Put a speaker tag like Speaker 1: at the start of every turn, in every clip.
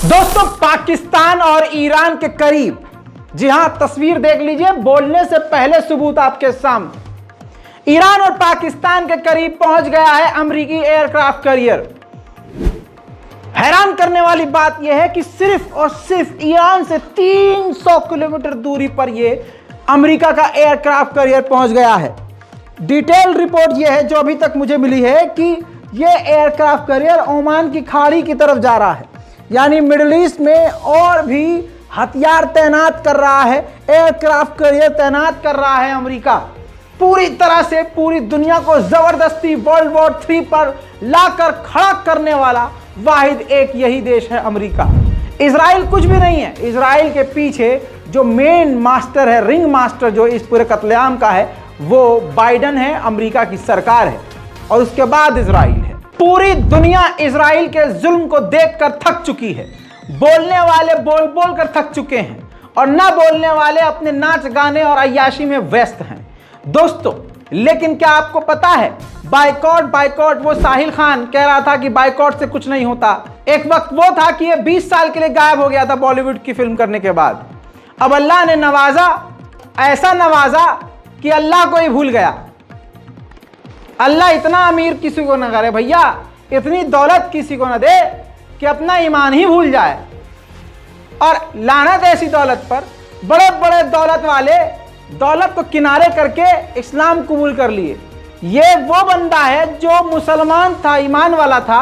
Speaker 1: दोस्तों, पाकिस्तान और ईरान के करीब, जी हां, तस्वीर देख लीजिए, बोलने से पहले सबूत आपके सामने। ईरान और पाकिस्तान के करीब पहुंच गया है अमेरिकी एयरक्राफ्ट कैरियर। हैरान करने वाली बात यह है कि सिर्फ और सिर्फ ईरान से 300 किलोमीटर दूरी पर यह अमेरिका का एयरक्राफ्ट कैरियर पहुंच गया है। डिटेल रिपोर्ट यह है जो अभी तक मुझे मिली है कि यह एयरक्राफ्ट कैरियर ओमान की खाड़ी की तरफ जा रहा है, यानी मिडिल ईस्ट में और भी हथियार तैनात कर रहा है, एयरक्राफ्ट कैरियर तैनात कर रहा है अमेरिका। पूरी तरह से पूरी दुनिया को जबरदस्ती वर्ल्ड वॉर 3 पर लाकर खड़ा करने वाला वाहिद एक यही देश है, अमेरिका। इजराइल कुछ भी नहीं है। इजराइल के पीछे जो मेन मास्टर है, रिंग मास्टर जो इस पूरे कत्लेआम का है, वो बाइडन है, अमेरिका की सरकार है, और उसके बाद इजराइल है। पूरी दुनिया इजराइल के जुल्म को देखकर थक चुकी है। बोलने वाले बोल बोल कर थक चुके हैं और ना बोलने वाले अपने नाच गाने और अय्याशी में व्यस्त हैं। दोस्तों, लेकिन क्या आपको पता है, बाइकॉट बाइकॉट, वो साहिल खान कह रहा था कि बाइकॉट से कुछ नहीं होता। एक वक्त वो था कि ये 20 साल के लिए गायब हो गया था बॉलीवुड की फिल्म करने के बाद। अब अल्लाह ने नवाजा, ऐसा नवाजा कि अल्लाह को ही भूल गया। अल्लाह इतना अमीर किसी को न करे भैया, इतनी दौलत किसी को न दे कि अपना ईमान ही भूल जाए। और लानत ऐसी दौलत पर, बड़े बड़े दौलत वाले दौलत को किनारे करके इस्लाम कबूल कर लिए। ये वो बंदा है जो मुसलमान था, ईमान वाला था,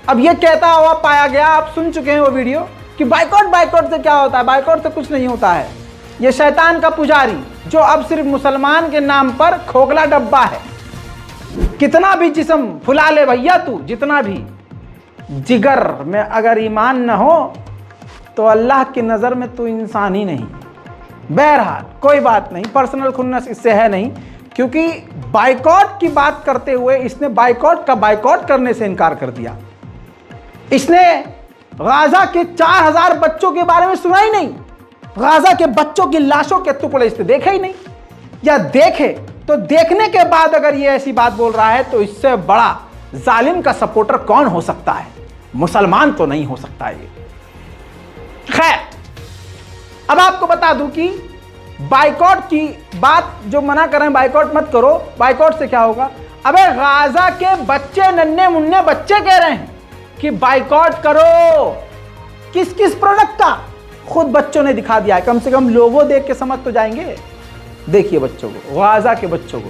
Speaker 1: अब ये कहता हुआ पाया गया। आप सुन चुके हैं वो वीडियो कि बाइकॉट बाइकॉट से क्या होता है, बाइकॉट से कुछ नहीं होता है। ये शैतान का पुजारी जो अब सिर्फ मुसलमान के नाम पर खोखला डब्बा है। कितना भी जिस्म फुला ले भैया तू, जितना भी, जिगर में अगर ईमान न हो तो अल्लाह की नज़र में तू इंसान ही नहीं। बहरहाल कोई बात नहीं, पर्सनल खुन्नस इससे है नहीं, क्योंकि बाइकॉट की बात करते हुए इसने बाइकॉट का बाइकॉट करने से इनकार कर दिया। इसने गाजा के 4000 बच्चों के बारे में सुना ही नहीं। गाजा के बच्चों की लाशों के टुकड़े इसने देखे ही नहीं, या देखे तो देखने के बाद अगर ये ऐसी बात बोल रहा है तो इससे बड़ा जालिम का सपोर्टर कौन हो सकता है? मुसलमान तो नहीं हो सकता ये। खैर, अब आपको बता दूं कि बाइकॉट की बात जो मना कर रहे हैं, बाइकॉट मत करो, बाइकॉट से क्या होगा? अबे गाजा के बच्चे, नन्हे मुन्ने बच्चे कह रहे हैं कि बाइकॉट करो। किस किस प्रोडक्ट का? खुद बच्चों ने दिखा दिया है। कम से कम लोगो देख के समझ तो जाएंगे। देखिए बच्चों को, गाजा के बच्चों को।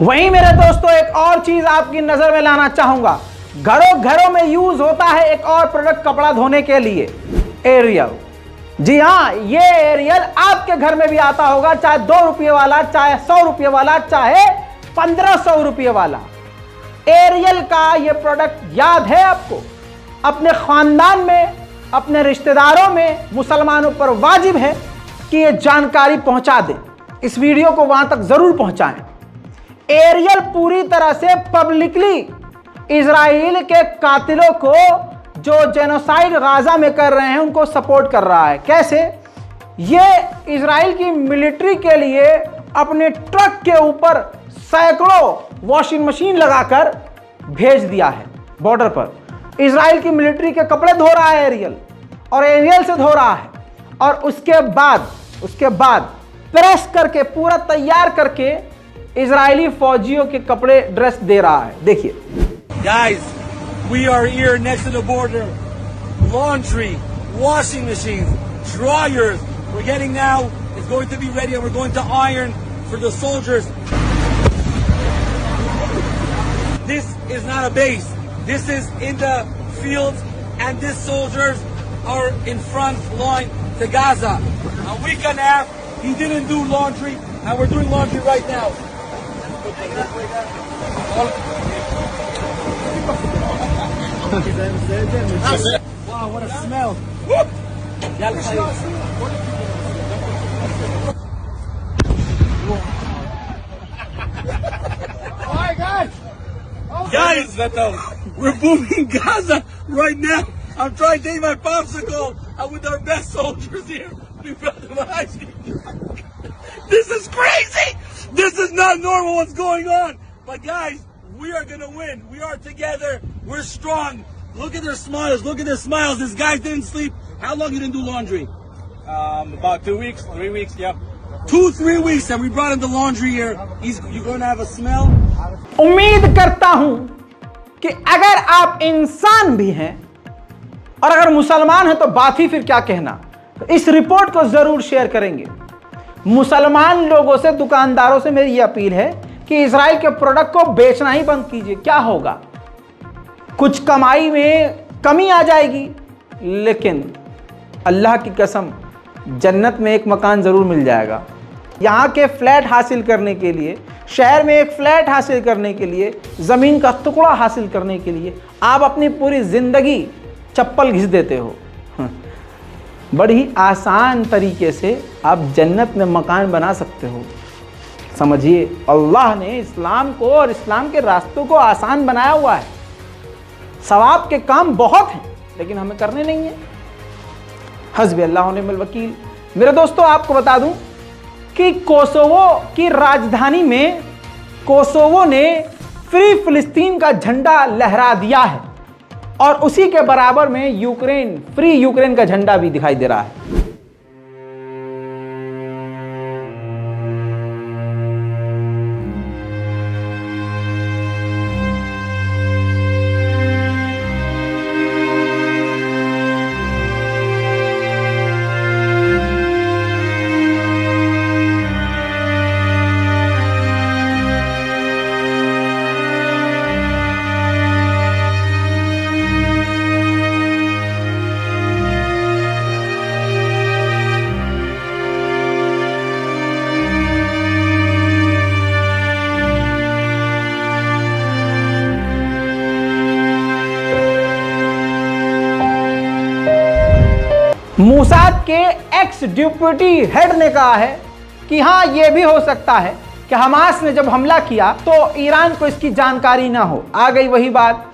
Speaker 1: वहीं मेरे दोस्तों, एक और चीज आपकी नजर में लाना चाहूंगा। घरों घरों में यूज होता है एक और प्रोडक्ट कपड़ा धोने के लिए, एरियल। जी हाँ, ये एरियल आपके घर में भी आता होगा, चाहे 2 रुपये वाला, चाहे 100 रुपये वाला, चाहे 1500 रुपये वाला। एरियल का ये प्रोडक्ट याद है आपको? अपने खानदान में, अपने रिश्तेदारों में, मुसलमानों पर वाजिब है कि ये जानकारी पहुंचा दें। इस वीडियो को वहां तक जरूर पहुंचाएं। एरियल पूरी तरह से पब्लिकली इजराइल के कातिलों को, जो जेनोसाइड गाजा में कर रहे हैं, उनको सपोर्ट कर रहा है। कैसे? ये इजराइल की मिलिट्री के लिए अपने ट्रक के ऊपर सैकड़ों वॉशिंग मशीन लगाकर भेज दिया है बॉर्डर पर। इजराइल की मिलिट्री के कपड़े धो रहा है एरियल, और एरियल से धो रहा है, और उसके बाद प्रेस करके, पूरा तैयार करके इजरायली फौजियों के कपड़े, ड्रेस दे रहा है। देखिए
Speaker 2: Guys, we are here next to the border. Laundry, washing machines, dryers. We're getting now. It's going to be ready and we're going to iron for the soldiers. This is not a base. This is in the fields and these soldiers are in front line to Gaza. A week and a half, he didn't do laundry and we're doing laundry right now. Wow, what a smell. Guys, we're booming Gaza right now. I'm trying to take my popsicle. I'm with our best soldiers here. This is crazy. This is not normal what's going on. But guys, we are going to win. We are together. We're strong. Look at their smiles. Look at their smiles. This guy didn't sleep. How long you didn't do laundry?
Speaker 3: About 2 weeks, 3 weeks, yeah.
Speaker 2: 2-3 weeks, and we brought him the laundry here. You're going to have a smell.
Speaker 1: उम्मीद करता हूं कि अगर आप इंसान भी हैं और अगर मुसलमान हैं तो बात ही फिर क्या कहना। तो इस रिपोर्ट को जरूर शेयर करेंगे। मुसलमान लोगों से, दुकानदारों से मेरी यह अपील है कि इजराइल के प्रोडक्ट को बेचना ही बंद कीजिए। क्या होगा? कुछ कमाई में कमी आ जाएगी, लेकिन अल्लाह की कसम जन्नत में एक मकान जरूर मिल जाएगा। यहाँ के फ्लैट हासिल करने के लिए, शहर में एक फ्लैट हासिल करने के लिए, ज़मीन का टुकड़ा हासिल करने के लिए आप अपनी पूरी ज़िंदगी चप्पल घिस देते हो। बड़ी आसान तरीके से आप जन्नत में मकान बना सकते हो। समझिए, अल्लाह ने इस्लाम को और इस्लाम के रास्तों को आसान बनाया हुआ है। सवाब के काम बहुत हैं, लेकिन हमें करने नहीं है। हस्बी अल्लाह व निअमल वकील। मेरे दोस्तों, आपको बता दूं कि कोसोवो की राजधानी में कोसोवो ने फ्री फिलिस्तीन का झंडा लहरा दिया है और उसी के बराबर में यूक्रेन, फ्री यूक्रेन का झंडा भी दिखाई दे रहा है। मोसाद के एक्स डिप्टी हेड ने कहा है कि हाँ, यह भी हो सकता है कि हमास ने जब हमला किया तो ईरान को इसकी जानकारी ना हो। आ गई वही बात।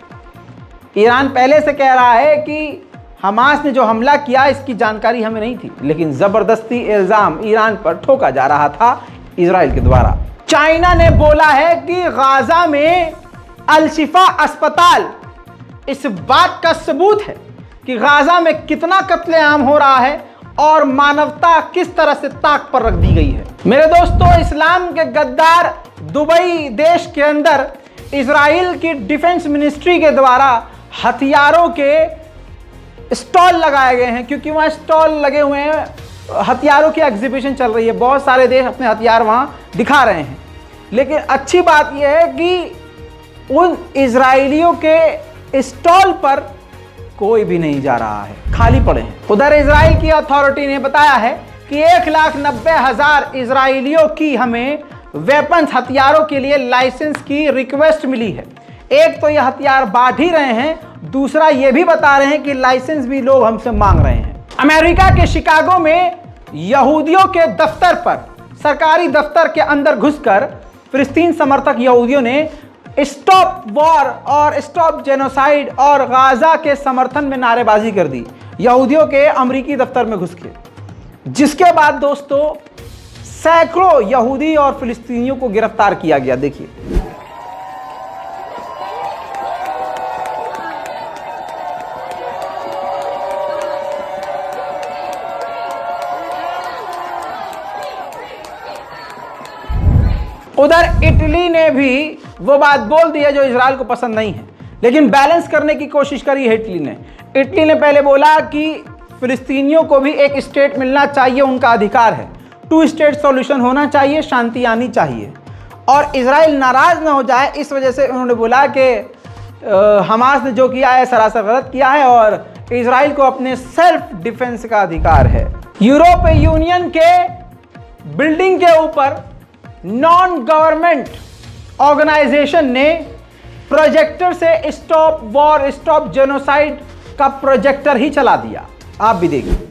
Speaker 1: ईरान पहले से कह रहा है कि हमास ने जो हमला किया इसकी जानकारी हमें नहीं थी, लेकिन जबरदस्ती इल्जाम ईरान पर ठोका जा रहा था इजराइल के द्वारा। चाइना ने बोला है कि गाजा में अल-शिफा अस्पताल इस बात का सबूत है कि गाजा में कितना कत्लेआम हो रहा है और मानवता किस तरह से ताक पर रख दी गई है। मेरे दोस्तों, इस्लाम के गद्दार दुबई देश के अंदर इजराइल की डिफेंस मिनिस्ट्री के द्वारा हथियारों के स्टॉल लगाए गए हैं, क्योंकि वहाँ स्टॉल लगे हुए हैं, हथियारों की एग्जीबिशन चल रही है। बहुत सारे देश अपने हथियार वहाँ दिखा रहे हैं। लेकिन अच्छी बात यह है कि उन इजराइलियों के स्टॉल पर कोई भी नहीं जा रहा है, खाली पड़े हैं। उधर इजराइल की अथॉरिटी ने बताया है कि 1,90,000 इजराइलियों की हमें वेपन्स, हथियारों के लिए लाइसेंस की रिक्वेस्ट मिली है। एक तो ये हथियार बांट ही रहे हैं, दूसरा ये भी बता रहे हैं कि लाइसेंस भी लोग हमसे मांग रहे हैं। अमेरिका के शिकागो में यहूदियों के दफ्तर पर, सरकारी दफ्तर के अंदर घुसकर फिलिस्तीन समर्थक यहूदियों ने स्टॉप वॉर और स्टॉप जेनोसाइड और गाजा के समर्थन में नारेबाजी कर दी, यहूदियों के अमेरिकी दफ्तर में घुस के। जिसके बाद दोस्तों सैकड़ों यहूदी और फिलिस्तीनियों को गिरफ्तार किया गया। देखिए, उधर इटली ने भी वो बात बोल दी है जो इजराइल को पसंद नहीं है, लेकिन बैलेंस करने की कोशिश करी है इटली ने। इटली ने पहले बोला कि फिलिस्तीनियों को भी एक स्टेट मिलना चाहिए, उनका अधिकार है, 2 स्टेट सॉल्यूशन होना चाहिए, शांति आनी चाहिए और इजराइल नाराज ना हो जाए, इस वजह से उन्होंने बोला कि हमास ने जो किया है सरासर गलत किया है और इजराइल को अपने सेल्फ डिफेंस का अधिकार है। यूरोपीय यूनियन के बिल्डिंग के ऊपर नॉन गवर्नमेंट ऑर्गेनाइजेशन ने प्रोजेक्टर से स्टॉप वॉर स्टॉप जेनोसाइड का प्रोजेक्टर ही चला दिया। आप भी देखिए।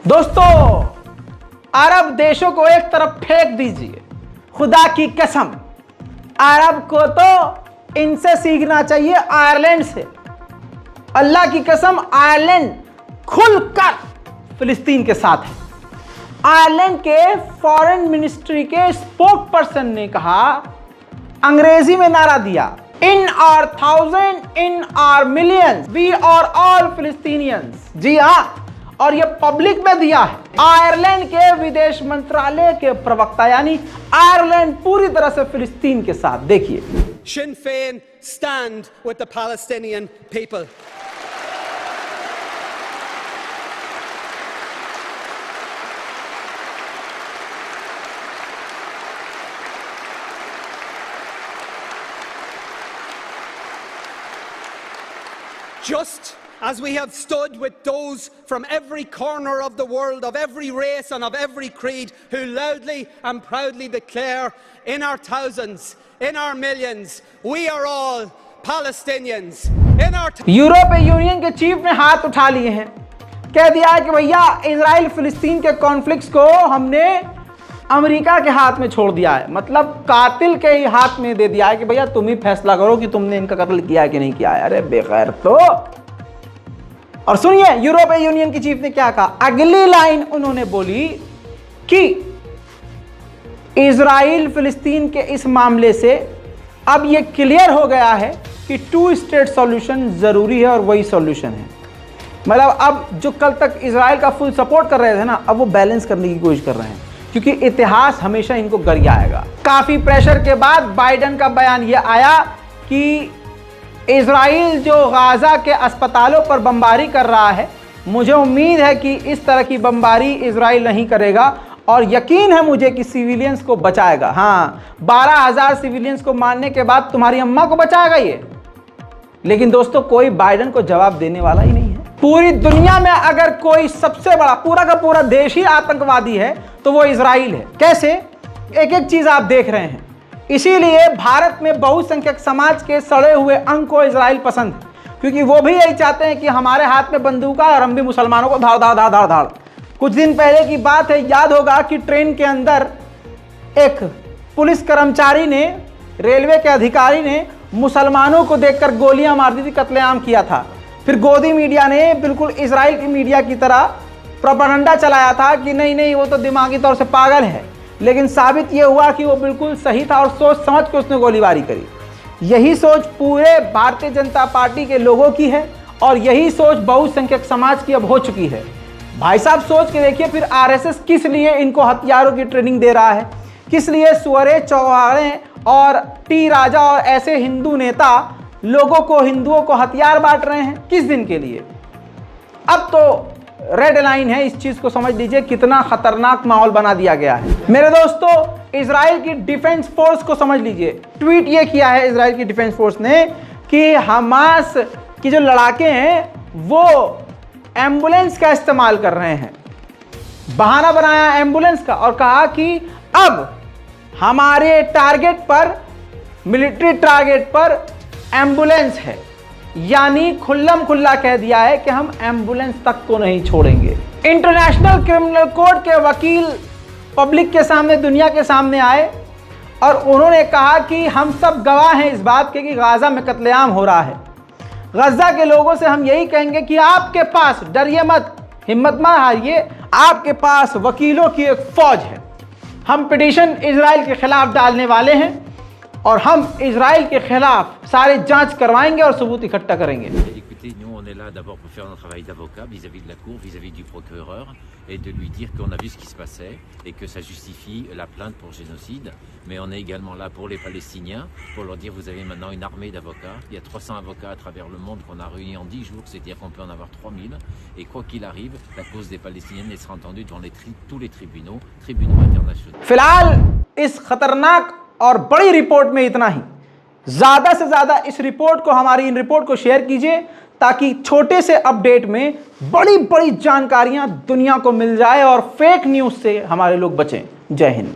Speaker 1: दोस्तों, अरब देशों को एक तरफ फेंक दीजिए, खुदा की कसम अरब को तो इनसे सीखना चाहिए, आयरलैंड से। अल्लाह की कसम, आयरलैंड खुलकर फिलिस्तीन के साथ है। आयरलैंड के फॉरेन मिनिस्ट्री के स्पोक पर्सन ने कहा, अंग्रेजी में नारा दिया, in are thousand in are millions we are all Palestinians. जी हां, और ये पब्लिक में दिया है। आयरलैंड के विदेश मंत्रालय के प्रवक्ता, यानी आयरलैंड पूरी तरह से फिलिस्तीन के साथ। देखिए,
Speaker 4: Sinn Féin stand with the Palestinian people. Just as we have stood with those from every corner of the world, of every race and of every creed, who loudly and proudly declare in our thousands, in our millions, we are all Palestinians. In our
Speaker 1: यूरोपीय union के chief ने हाथ उठा लिए हैं, कह दिया है कि भैया इजराइल फिलिस्तीन के कॉन्फ्लिक्ट्स को हमने अमेरिका के हाथ में छोड़ दिया है। मतलब कातिल के ही हाथ में दे दिया है कि भैया तुम ही फैसला करो कि तुमने इनका कत्ल किया है कि नहीं किया है। अरे बेखैर तो। और सुनिए यूरोपीय यूनियन की चीफ ने क्या कहा। अगली लाइन उन्होंने बोली कि इजराइल फिलिस्तीन के इस मामले से अब यह क्लियर हो गया है कि 2 स्टेट सॉल्यूशन जरूरी है और वही सॉल्यूशन है। मतलब अब जो कल तक इजराइल का फुल सपोर्ट कर रहे थे ना, अब वो बैलेंस करने की कोशिश कर रहे हैं, क्योंकि इतिहास हमेशा इनको गरियाएगा। काफी प्रेशर के बाद बाइडेन का बयान यह आया कि इजराइल जो गाजा के अस्पतालों पर बमबारी कर रहा है, मुझे उम्मीद है कि इस तरह की बमबारी इजराइल नहीं करेगा और यकीन है मुझे कि सिविलियंस को बचाएगा। हाँ, 12,000 सिविलियंस को मारने के बाद तुम्हारी अम्मा को बचाएगा ये। लेकिन दोस्तों, कोई बाइडेन को जवाब देने वाला ही नहीं है। पूरी दुनिया में अगर कोई सबसे बड़ा पूरा का पूरा देश ही आतंकवादी है तो वो इजराइल है। कैसे? एक एक चीज आप देख रहे हैं। इसीलिए भारत में बहुसंख्यक समाज के सड़े हुए अंग को इजराइल पसंद है, क्योंकि वो भी यही चाहते हैं कि हमारे हाथ में बंदूक है और हम भी मुसलमानों को धाड़ धाड़ धाड़ धाड़ धाड़। कुछ दिन पहले की बात है, याद होगा कि ट्रेन के अंदर एक पुलिस कर्मचारी ने, रेलवे के अधिकारी ने मुसलमानों को देखकर गोलियां मार दी थी, कत्लेआम किया था। फिर गोदी मीडिया ने बिल्कुल इजराइल की मीडिया की तरह प्रोपेगेंडा चलाया था कि नहीं नहीं वो तो दिमागी तौर से पागल है, लेकिन साबित ये हुआ कि वो बिल्कुल सही था और सोच समझ के उसने गोलीबारी करी। यही सोच पूरे भारतीय जनता पार्टी के लोगों की है और यही सोच बहुसंख्यक समाज की अब हो चुकी है। भाई साहब सोच के देखिए, फिर आरएसएस किस लिए इनको हथियारों की ट्रेनिंग दे रहा है, किस लिए सुअरे चौहाने और टी राजा और ऐसे हिंदू नेता लोगों को, हिंदुओं को हथियार बांट रहे हैं, किस दिन के लिए? अब तो रेड लाइन है, इस चीज को समझ लीजिए कितना खतरनाक माहौल बना दिया गया है। मेरे दोस्तों, इजराइल की डिफेंस फोर्स को समझ लीजिए। ट्वीट ये किया है इजराइल की डिफेंस फोर्स ने कि हमास की जो लड़ाके हैं वो एम्बुलेंस का इस्तेमाल कर रहे हैं। बहाना बनाया एम्बुलेंस का और कहा कि अब हमारे टारगेट पर, मिलिट्री टारगेट पर एम्बुलेंस है, यानी खुल्लम खुल्ला कह दिया है कि हम एम्बुलेंस तक को नहीं छोड़ेंगे। इंटरनेशनल क्रिमिनल कोर्ट के वकील पब्लिक के सामने, दुनिया के सामने आए और उन्होंने कहा कि हम सब गवाह हैं इस बात के कि गाजा में कत्लेआम हो रहा है। गजा के लोगों से हम यही कहेंगे कि आपके पास, डरिए मत, हिम्मत मत हारिए, आपके पास वकीलों की एक फौज है। हम पिटीशन इजराइल के खिलाफ डालने वाले हैं और हम इजराइल के खिलाफ सारे जांच करवाएंगे और सबूत इकट्ठा करेंगे।
Speaker 5: Écoutez, nous on est là d'abord pour faire notre travail d'avocat vis-à-vis de la cour, vis-à-vis du procureur et de lui dire qu'on a vu ce qui se passait et que ça justifie la plainte pour génocide. Mais on est également là pour les Palestiniens, pour leur dire vous avez maintenant une armée d'avocats. Il y a 300 avocats à travers le monde qu'on a réunis en 10 jours, c'est-à-dire qu'on peut en avoir 3000. Et quoi qu'il arrive, la cause des Palestiniens elle sera entendue devant tous les tribunaux internationaux.
Speaker 1: फिलहाल इस खतरनाक और बड़ी report में इतना ही। ज्यादा से ज्यादा इस रिपोर्ट को, हमारी इन रिपोर्ट को शेयर कीजिए ताकि छोटे से अपडेट में बड़ी बड़ी जानकारियां दुनिया को मिल जाए और फेक न्यूज से हमारे लोग बचें। जय हिंद।